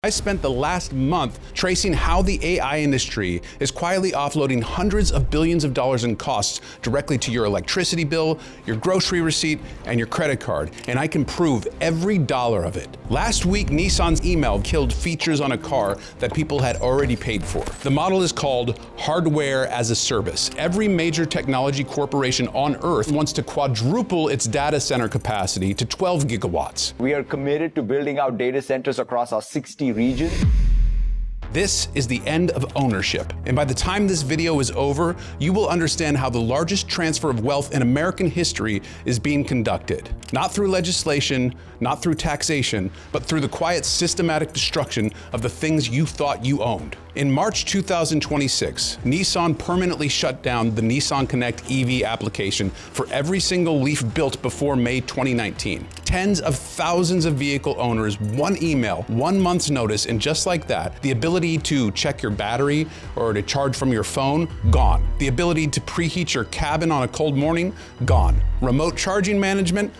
I spent the last month tracing how the AI industry is quietly offloading hundreds of billions of dollars in costs directly to your electricity bill, your grocery receipt, and your credit card, and I can prove every dollar of it. Last week, Nissan's email killed features on a car that people had already paid for. The model is called hardware as a service. Every major technology corporation on Earth wants to quadruple its data center capacity to 12 gigawatts. We are committed to building out data centers across our 60 region. This is the end of ownership. And by the time this video is over, you will understand how the largest transfer of wealth in American history is being conducted. Not through legislation, not through taxation, but through the quiet systematic destruction of the things you thought you owned. In March 2026, Nissan permanently shut down the Nissan Connect EV application for every single Leaf built before May 2019. Tens of thousands of vehicle owners, one email, 1 month's notice, and just like that, the ability to check your battery or to charge from your phone, gone. The ability to preheat your cabin on a cold morning, gone. Remote charging management,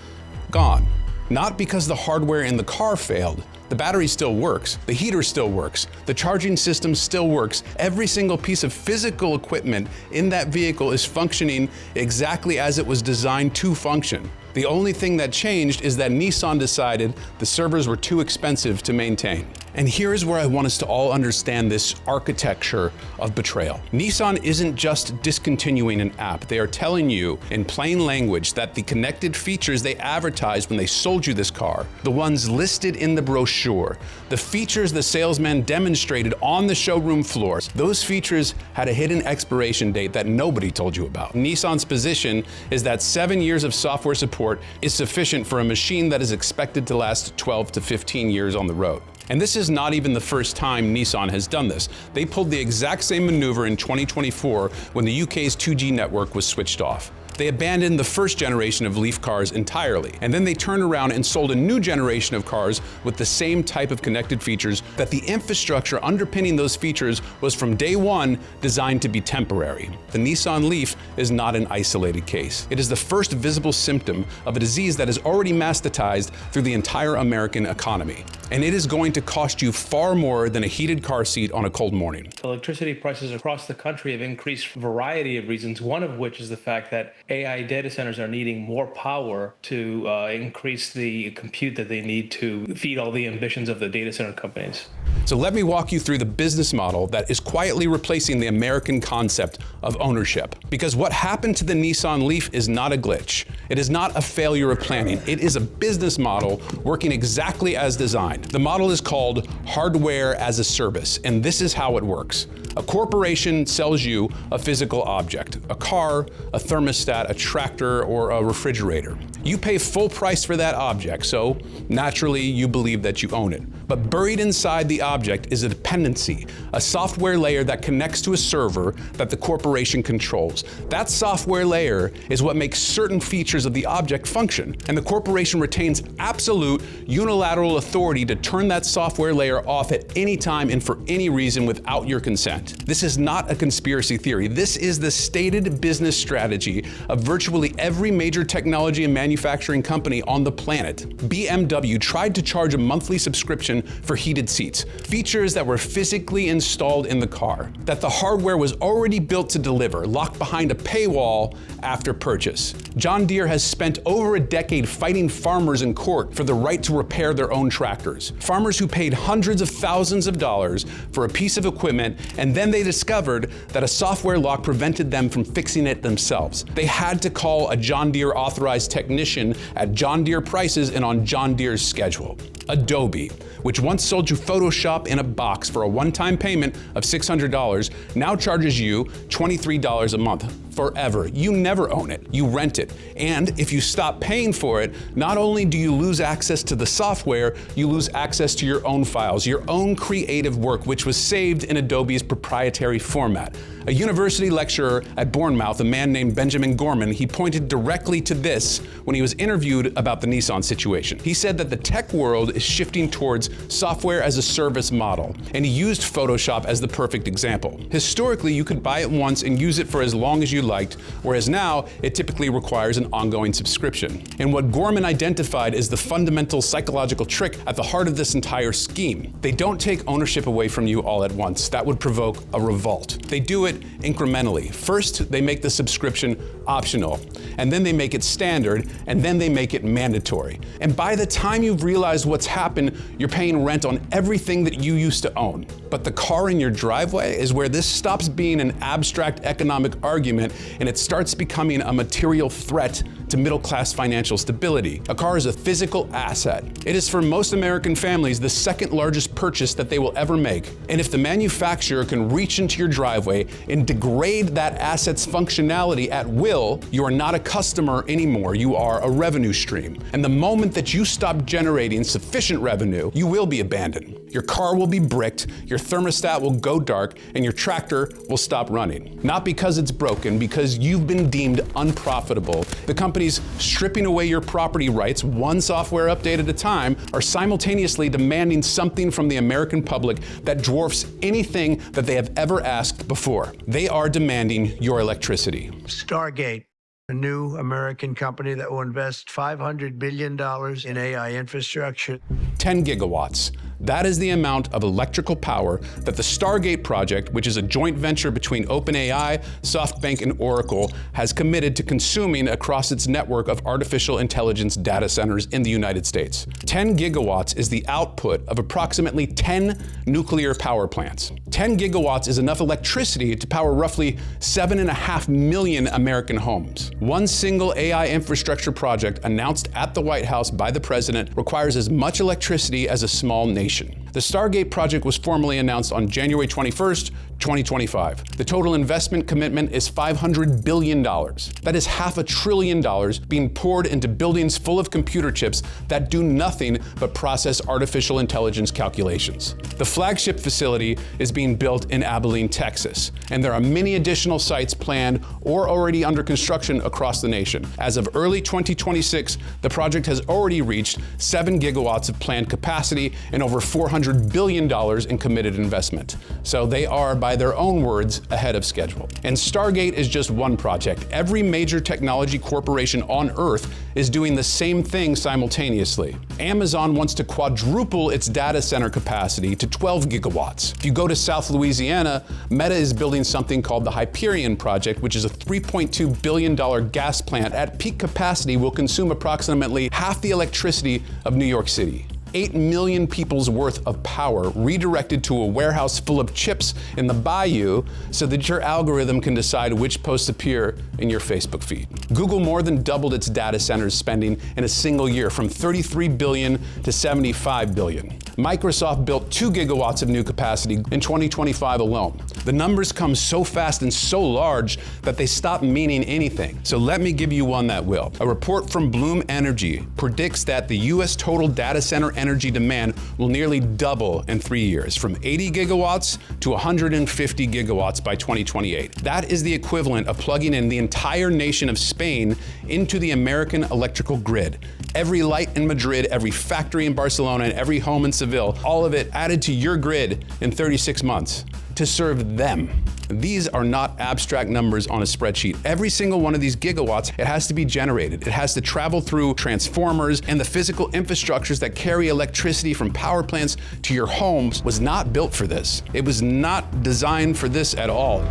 gone. Not because the hardware in the car failed. The battery still works, the heater still works, the charging system still works. Every single piece of physical equipment in that vehicle is functioning exactly as it was designed to function. The only thing that changed is that Nissan decided the servers were too expensive to maintain. And here's where I want us to all understand this architecture of betrayal. Nissan isn't just discontinuing an app. They are telling you in plain language that the connected features they advertised when they sold you this car, the ones listed in the brochure, the features the salesman demonstrated on the showroom floors, those features had a hidden expiration date that nobody told you about. Nissan's position is that 7 years of software support is sufficient for a machine that is expected to last 12 to 15 years on the road. And this is not even the first time Nissan has done this. They pulled the exact same maneuver in 2024 when the UK's 2G network was switched off. They abandoned the first generation of Leaf cars entirely, and then they turned around and sold a new generation of cars with the same type of connected features that the infrastructure underpinning those features was from day one designed to be temporary. The Nissan Leaf is not an isolated case. It is the first visible symptom of a disease that is already mastatized through the entire American economy. And it is going to cost you far more than a heated car seat on a cold morning. Electricity prices across the country have increased for a variety of reasons, one of which is the fact that AI data centers are needing more power to increase the compute that they need to feed all the ambitions of the data center companies. So let me walk you through the business model that is quietly replacing the American concept of ownership. Because what happened to the Nissan Leaf is not a glitch. It is not a failure of planning. It is a business model working exactly as designed. The model is called hardware as a service, and this is how it works. A corporation sells you a physical object, a car, a thermostat, a tractor, or a refrigerator. You pay full price for that object, so naturally you believe that you own it. But buried inside the object is a dependency, a software layer that connects to a server that the corporation controls. That software layer is what makes certain features of the object function, and the corporation retains absolute unilateral authority to turn that software layer off at any time and for any reason without your consent. This is not a conspiracy theory. This is the stated business strategy of virtually every major technology and manufacturing company on the planet. BMW tried to charge a monthly subscription for heated seats, features that were physically installed in the car, that the hardware was already built to deliver, locked behind a paywall after purchase. John Deere has spent over a decade fighting farmers in court for the right to repair their own tractors. Farmers who paid hundreds of thousands of dollars for a piece of equipment, and then they discovered that a software lock prevented them from fixing it themselves. They had to call a John Deere authorized technician at John Deere prices and on John Deere's schedule. Adobe, which once sold you Photoshop in a box for a one-time payment of $600, now charges you $23 a month forever. You never own it, you rent it. And if you stop paying for it, not only do you lose access to the software, you lose access to your own files, your own creative work, which was saved in Adobe's proprietary format. A university lecturer at Bournemouth, a man named Benjamin Gorman, he pointed directly to this when he was interviewed about the Nissan situation. He said that the tech world is shifting towards software as a service model, and he used Photoshop as the perfect example. Historically, you could buy it once and use it for as long as you liked, whereas now it typically requires an ongoing subscription. And what Gorman identified is the fundamental psychological trick at the heart of this entire scheme. They don't take ownership away from you all at once. That would provoke a revolt. They do it incrementally. First, they make the subscription optional, and then they make it standard, and then they make it mandatory. And by the time you've realized what's happened, you're paying rent on everything that you used to own. But the car in your driveway is where this stops being an abstract economic argument and it starts becoming a material threat to middle-class financial stability. A car is a physical asset. It is for most American families the second largest purchase that they will ever make. And if the manufacturer can reach into your driveway and degrade that asset's functionality at will, you are not a customer anymore, you are a revenue stream. And the moment that you stop generating sufficient revenue, you will be abandoned. Your car will be bricked, your thermostat will go dark, and your tractor will stop running. Not because it's broken, because you've been deemed unprofitable. The companies stripping away your property rights one software update at a time are simultaneously demanding something from the American public that dwarfs anything that they have ever asked before. They are demanding your electricity. Stargate, a new American company that will invest $500 billion in AI infrastructure. 10 gigawatts. That is the amount of electrical power that the Stargate project, which is a joint venture between OpenAI, SoftBank, and Oracle, has committed to consuming across its network of artificial intelligence data centers in the United States. 10 gigawatts is the output of approximately 10 nuclear power plants. 10 gigawatts is enough electricity to power roughly 7.5 million American homes. One single AI infrastructure project announced at the White House by the president requires as much electricity as a small nation. The Stargate project was formally announced on January 21st, 2025. The total investment commitment is $500 billion. That is $500 billion being poured into buildings full of computer chips that do nothing but process artificial intelligence calculations. The flagship facility is being built in Abilene, Texas, and there are many additional sites planned or already under construction across the nation. As of early 2026, the project has already reached 7 gigawatts of planned capacity and over $400 billion in committed investment. So they are, by their own words, ahead of schedule. And Stargate is just one project. Every major technology corporation on Earth is doing the same thing simultaneously. Amazon wants to quadruple its data center capacity to 12 gigawatts. If you go to South Louisiana, Meta is building something called the Hyperion Project, which is a $3.2 billion gas plant at peak capacity will consume approximately half the electricity of New York City. 8 million people's worth of power redirected to a warehouse full of chips in the bayou so that your algorithm can decide which posts appear in your Facebook feed. Google more than doubled its data centers spending in a single year from 33 billion to 75 billion. Microsoft built 2 gigawatts of new capacity in 2025 alone. The numbers come so fast and so large that they stop meaning anything. So let me give you one that will. A report from Bloom Energy predicts that the US total data center energy demand will nearly double in 3 years, from 80 gigawatts to 150 gigawatts by 2028. That is the equivalent of plugging in the entire nation of Spain into the American electrical grid. Every light in Madrid, every factory in Barcelona, and every home in Seville, all of it added to your grid in 36 months to serve them. These are not abstract numbers on a spreadsheet. Every single one of these gigawatts, it has to be generated. It has to travel through transformers, and the physical infrastructures that carry electricity from power plants to your homes was not built for this. It was not designed for this at all.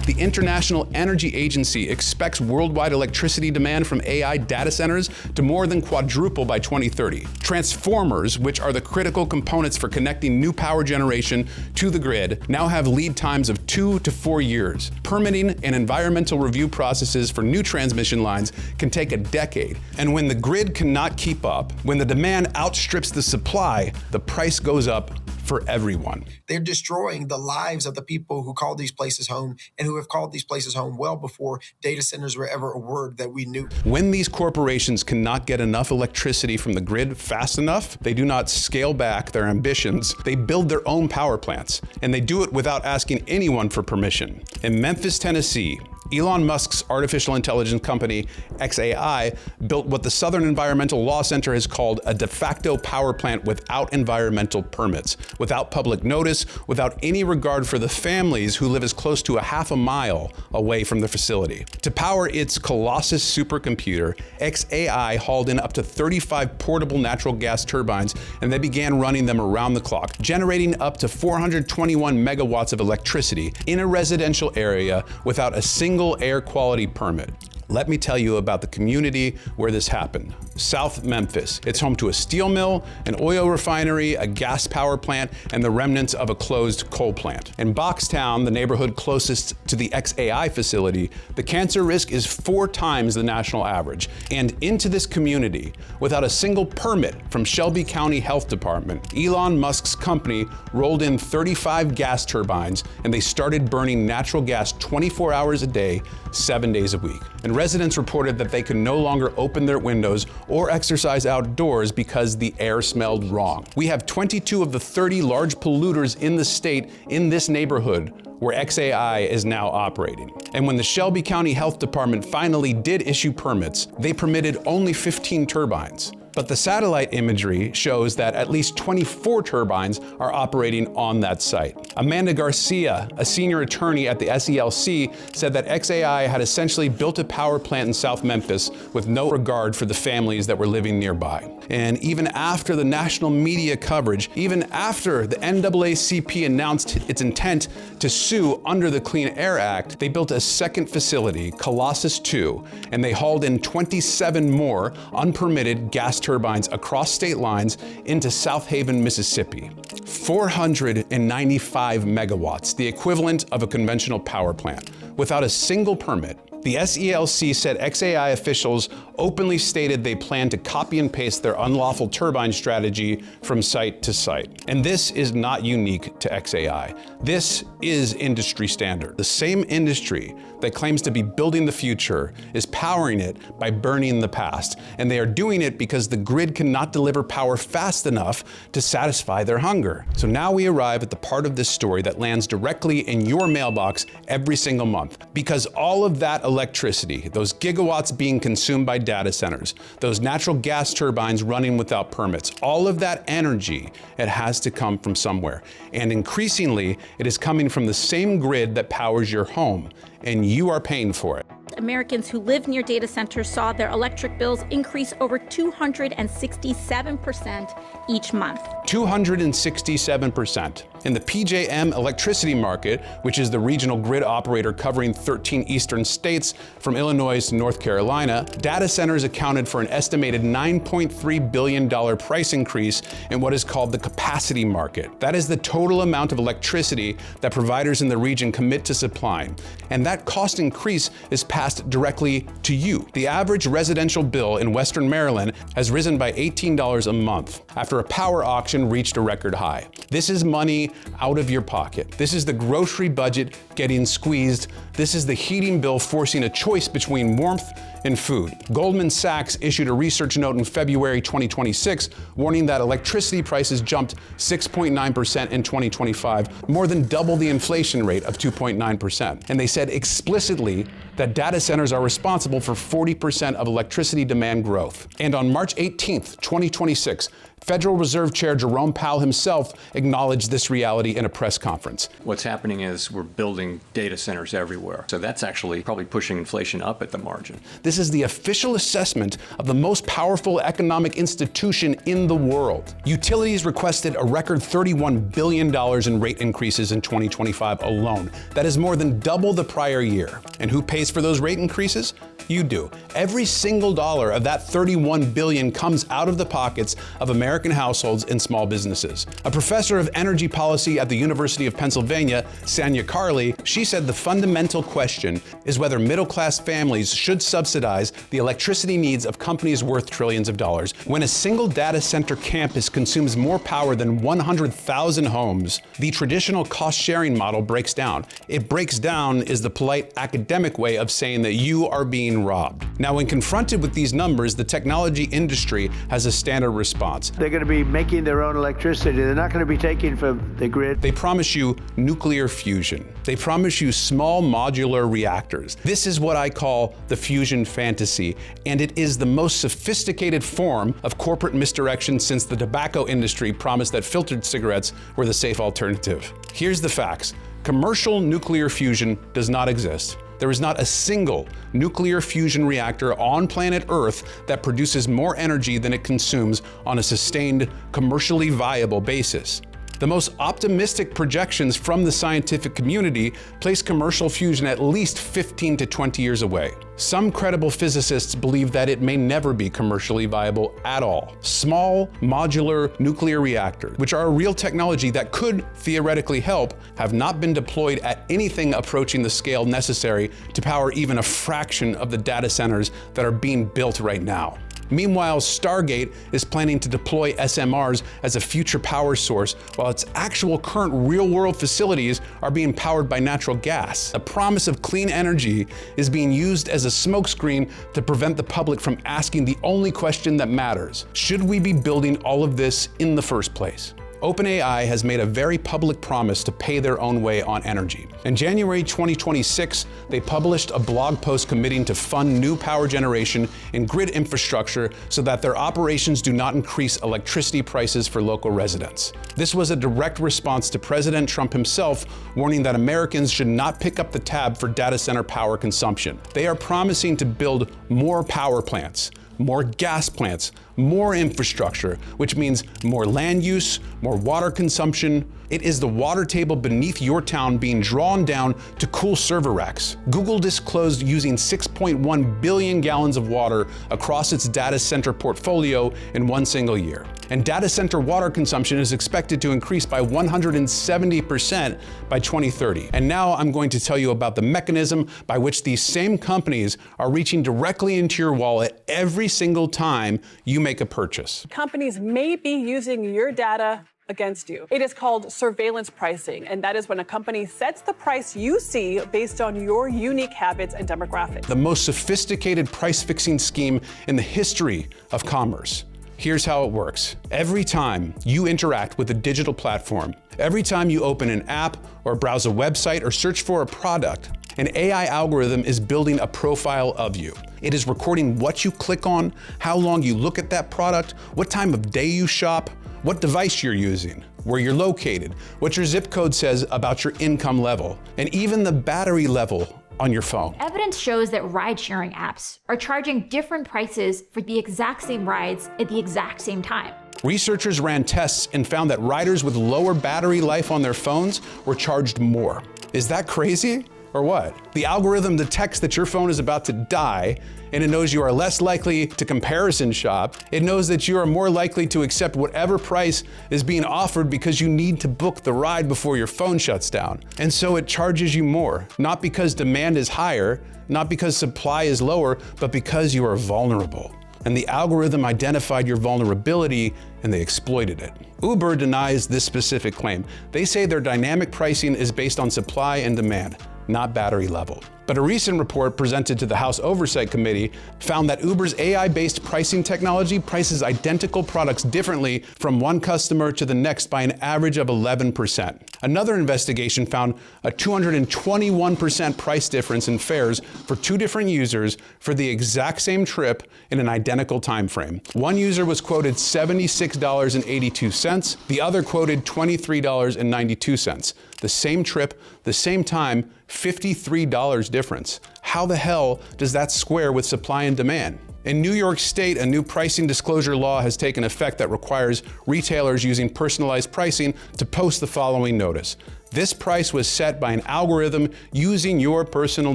The International Energy Agency expects worldwide electricity demand from AI data centers to more than quadruple by 2030. Transformers, which are the critical components for connecting new power generation to the grid, now have lead times of 2 to 4 years. Permitting and environmental review processes for new transmission lines can take a decade. And when the grid cannot keep up, when the demand outstrips the supply, the price goes up for everyone. They're destroying the lives of the people who call these places home and who have called these places home well before data centers were ever a word that we knew. When these corporations cannot get enough electricity from the grid fast enough, they do not scale back their ambitions. They build their own power plants, and they do it without asking anyone for permission. In Memphis, Tennessee, Elon Musk's artificial intelligence company, xAI, built what the Southern Environmental Law Center has called a de facto power plant without environmental permits, without public notice, without any regard for the families who live as close to a half a mile away from the facility. To power its Colossus supercomputer, xAI hauled in up to 35 portable natural gas turbines, and they began running them around the clock, generating up to 421 megawatts of electricity in a residential area without a single air quality permit. Let me tell you about the community where this happened. South Memphis. It's home to a steel mill, an oil refinery, a gas power plant, and the remnants of a closed coal plant. In Boxtown, the neighborhood closest to the xAI facility, the cancer risk is 4 times the national average. And into this community, without a single permit from Shelby County Health Department, Elon Musk's company rolled in 35 gas turbines, and they started burning natural gas 24 hours a day, 7 days a week. And residents reported that they could no longer open their windows or exercise outdoors because the air smelled wrong. We have 22 of the 30 large polluters in the state in this neighborhood where xAI is now operating. And when the Shelby County Health Department finally did issue permits, they permitted only 15 turbines. But the satellite imagery shows that at least 24 turbines are operating on that site. Amanda Garcia, a senior attorney at the SELC, said that xAI had essentially built a power plant in South Memphis with no regard for the families that were living nearby. And even after the national media coverage, even after the NAACP announced its intent to sue under the Clean Air Act, they built a second facility, Colossus 2, and they hauled in 27 more unpermitted gas turbines across state lines into South Haven, Mississippi. 495 megawatts, the equivalent of a conventional power plant, without a single permit. The SELC said xAI officials openly stated they plan to copy and paste their unlawful turbine strategy from site to site. And this is not unique to xAI. This is industry standard. The same industry that claims to be building the future is powering it by burning the past. And they are doing it because the grid cannot deliver power fast enough to satisfy their hunger. So now we arrive at the part of this story that lands directly in your mailbox every single month. Because all of that electricity, those gigawatts being consumed by data centers, those natural gas turbines running without permits, all of that energy, it has to come from somewhere. And increasingly, it is coming from the same grid that powers your home, and you are paying for it. Americans who live near data centers saw their electric bills increase over 267% each month. 267%. In the PJM electricity market, which is the regional grid operator covering 13 eastern states from Illinois to North Carolina, data centers accounted for an estimated $9.3 billion price increase in what is called the capacity market. That is the total amount of electricity that providers in the region commit to supplying. And that cost increase is passed directly to you. The average residential bill in Western Maryland has risen by $18 a month after a power auction reached a record high. This is money out of your pocket. This is the grocery budget getting squeezed. This is the heating bill forcing a choice between warmth and food. Goldman Sachs issued a research note in February 2026 warning that electricity prices jumped 6.9% in 2025, more than double the inflation rate of 2.9%. And they said explicitly that data centers are responsible for 40% of electricity demand growth. And on March 18th, 2026, Federal Reserve Chair Jerome Powell himself acknowledged this reality in a press conference. What's happening is we're building data centers everywhere. So that's actually probably pushing inflation up at the margin. This is the official assessment of the most powerful economic institution in the world. Utilities requested a record $31 billion in rate increases in 2025 alone. That is more than double the prior year. And who pays for those rate increases? You do. Every single dollar of that $31 billion comes out of the pockets of American households and small businesses. A professor of energy policy at the University of Pennsylvania, Sanya Carly, she said the fundamental question is whether middle-class families should subsidize subsidize the electricity needs of companies worth trillions of dollars. When a single data center campus consumes more power than 100,000 homes, the traditional cost-sharing model breaks down. It breaks down is the polite academic way of saying that you are being robbed. Now, when confronted with these numbers, the technology industry has a standard response. They're going to be making their own electricity. They're not going to be taking from the grid. They promise you nuclear fusion. They promise you small modular reactors. This is what I call the fusion fantasy, and it is the most sophisticated form of corporate misdirection since the tobacco industry promised that filtered cigarettes were the safe alternative. Here's the facts. Commercial nuclear fusion does not exist. There is not a single nuclear fusion reactor on planet Earth that produces more energy than it consumes on a sustained, commercially viable basis. The most optimistic projections from the scientific community place commercial fusion at least 15 to 20 years away. Some credible physicists believe that it may never be commercially viable at all. Small, modular nuclear reactors, which are a real technology that could theoretically help, have not been deployed at anything approaching the scale necessary to power even a fraction of the data centers that are being built right now. Meanwhile, Stargate is planning to deploy SMRs as a future power source, while its actual current real-world facilities are being powered by natural gas. The promise of clean energy is being used as a smokescreen to prevent the public from asking the only question that matters: should we be building all of this in the first place? OpenAI has made a very public promise to pay their own way on energy. In January 2026, they published a blog post committing to fund new power generation and grid infrastructure so that their operations do not increase electricity prices for local residents. This was a direct response to President Trump himself warning that Americans should not pick up the tab for data center power consumption. They are promising to build more power plants, more gas plants, more infrastructure, which means more land use, more water consumption. It is the water table beneath your town being drawn down to cool server racks. Google disclosed using 6.1 billion gallons of water across its data center portfolio in one single year. And data center water consumption is expected to increase by 170% by 2030. And now I'm going to tell you about the mechanism by which these same companies are reaching directly into your wallet every single time you make a purchase. Companies may be using your data against you. It is called surveillance pricing, and that is when a company sets the price you see based on your unique habits and demographics. The most sophisticated price-fixing scheme in the history of commerce. Here's how it works. Every time you interact with a digital platform, every time you open an app or browse a website or search for a product, an AI algorithm is building a profile of you. It is recording what you click on, how long you look at that product, what time of day you shop, what device you're using, where you're located, what your zip code says about your income level, and even the battery level on your phone. Evidence shows that ride-sharing apps are charging different prices for the exact same rides at the exact same time. Researchers ran tests and found that riders with lower battery life on their phones were charged more. Is that crazy? Or what? The algorithm detects that your phone is about to die, and it knows you are less likely to comparison shop. It knows that you are more likely to accept whatever price is being offered because you need to book the ride before your phone shuts down. And so it charges you more, not because demand is higher, not because supply is lower, but because you are vulnerable. And the algorithm identified your vulnerability and they exploited it. Uber denies this specific claim. They say their dynamic pricing is based on supply and demand, not battery level. But a recent report presented to the House Oversight Committee found that Uber's AI-based pricing technology prices identical products differently from one customer to the next by an average of 11%. Another investigation found a 221% price difference in fares for two different users for the exact same trip in an identical time frame. One user was quoted $76.82, the other quoted $23.92. The same trip, the same time, $53 difference. How the hell does that square with supply and demand? In New York State, a new pricing disclosure law has taken effect that requires retailers using personalized pricing to post the following notice. This price was set by an algorithm using your personal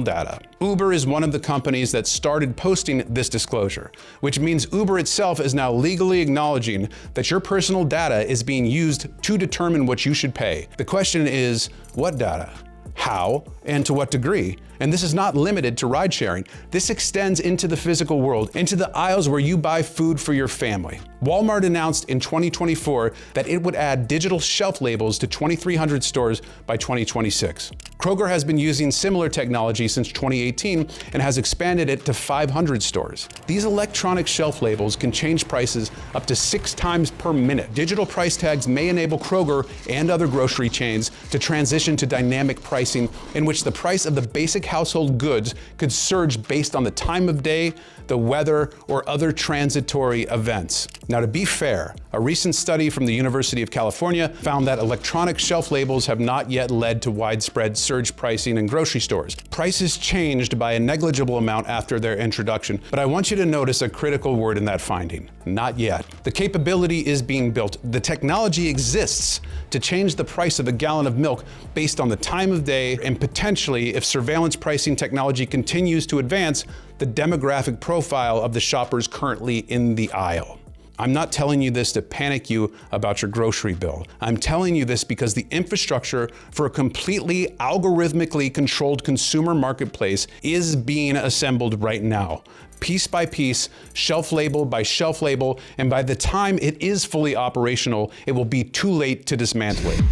data. Uber is one of the companies that started posting this disclosure, which means Uber itself is now legally acknowledging that your personal data is being used to determine what you should pay. The question is, what data? how, and to what degree. And this is not limited to ride sharing. This extends into the physical world, into the aisles where you buy food for your family. Walmart announced in 2024 that it would add digital shelf labels to 2,300 stores by 2026. Kroger has been using similar technology since 2018 and has expanded it to 500 stores. These electronic shelf labels can change prices up to 6 times per minute. Digital price tags may enable Kroger and other grocery chains to transition to dynamic pricing, in which the price of the basic household goods could surge based on the time of day, the weather, or other transitory events. Now, to be fair, a recent study from the University of California found that electronic shelf labels have not yet led to widespread surge pricing in grocery stores. Prices changed by a negligible amount after their introduction, but I want you to notice a critical word in that finding: not yet. The capability is being built. The technology exists to change the price of a gallon of milk based on the time of day, and potentially, if surveillance pricing technology continues to advance, the demographic profile of the shoppers currently in the aisle. I'm not telling you this to panic you about your grocery bill. I'm telling you this because the infrastructure for a completely algorithmically controlled consumer marketplace is being assembled right now. Piece by piece, shelf label by shelf label, and by the time it is fully operational, it will be too late to dismantle it.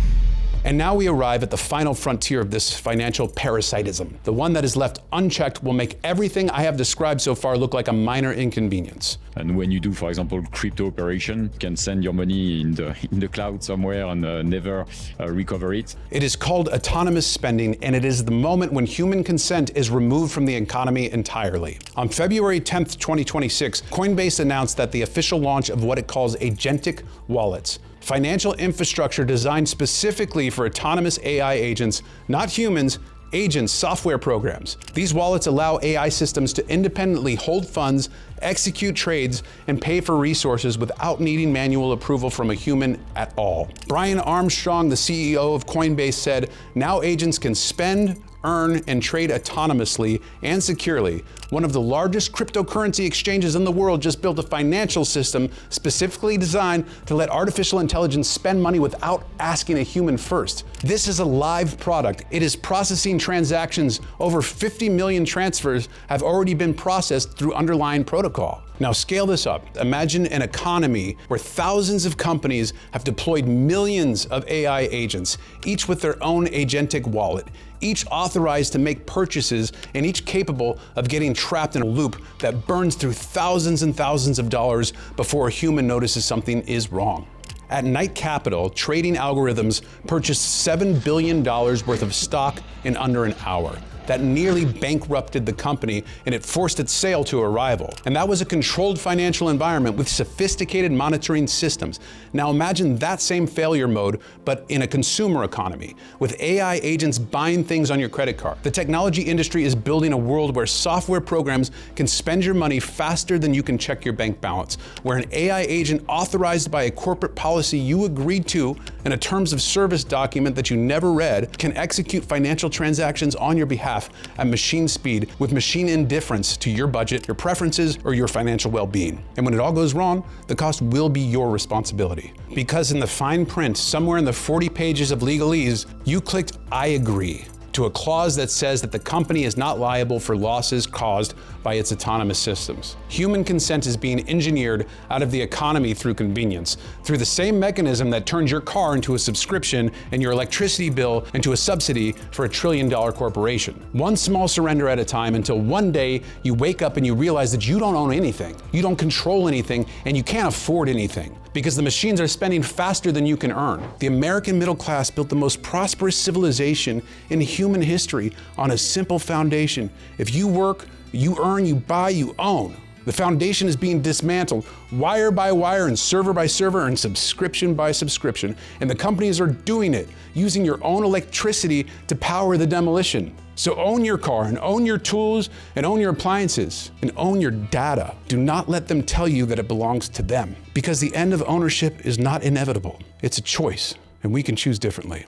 And now we arrive at the final frontier of this financial parasitism. The one that is left unchecked will make everything I have described so far look like a minor inconvenience. And when you do, for example, crypto operation, you can send your money in the cloud somewhere and never recover it. It is called autonomous spending, and it is the moment when human consent is removed from the economy entirely. On February 10th, 2026, Coinbase announced that the official launch of what it calls Agentic wallets, financial infrastructure designed specifically for autonomous AI agents, not humans, agents, software programs. These wallets allow AI systems to independently hold funds, execute trades, and pay for resources without needing manual approval from a human at all. Brian Armstrong, the CEO of Coinbase, said, "Now agents can spend, earn, and trade autonomously and securely. One of the largest cryptocurrency exchanges in the world just built a financial system specifically designed to let artificial intelligence spend money without asking a human first. This is a live product. It is processing transactions. Over 50 million transfers have already been processed through underlying protocol." Now scale this up. Imagine an economy where thousands of companies have deployed millions of AI agents, each with their own agentic wallet, each authorized to make purchases, and each capable of getting trapped in a loop that burns through thousands and thousands of dollars before a human notices something is wrong. At Knight Capital, trading algorithms purchased $7 billion worth of stock in under an hour. That nearly bankrupted the company, and it forced its sale to a rival. And that was a controlled financial environment with sophisticated monitoring systems. Now imagine that same failure mode, but in a consumer economy, with AI agents buying things on your credit card. The technology industry is building a world where software programs can spend your money faster than you can check your bank balance, where an AI agent authorized by a corporate policy you agreed to in a terms of service document that you never read can execute financial transactions on your behalf at machine speed with machine indifference to your budget, your preferences, or your financial well-being. And when it all goes wrong, the cost will be your responsibility. Because in the fine print, somewhere in the 40 pages of legalese, you clicked "I agree" to a clause that says that the company is not liable for losses caused by its autonomous systems. Human consent is being engineered out of the economy through convenience, through the same mechanism that turns your car into a subscription and your electricity bill into a subsidy for a $1 trillion corporation. One small surrender at a time, until one day you wake up and you realize that you don't own anything, you don't control anything, and you can't afford anything, because the machines are spending faster than you can earn. The American middle class built the most prosperous civilization in human history on a simple foundation. If you work, you earn, you buy, you own. The foundation is being dismantled, wire by wire and server by server and subscription by subscription. And the companies are doing it, using your own electricity to power the demolition. So own your car and own your tools and own your appliances and own your data. Do not let them tell you that it belongs to them, because the end of ownership is not inevitable. It's a choice, and we can choose differently.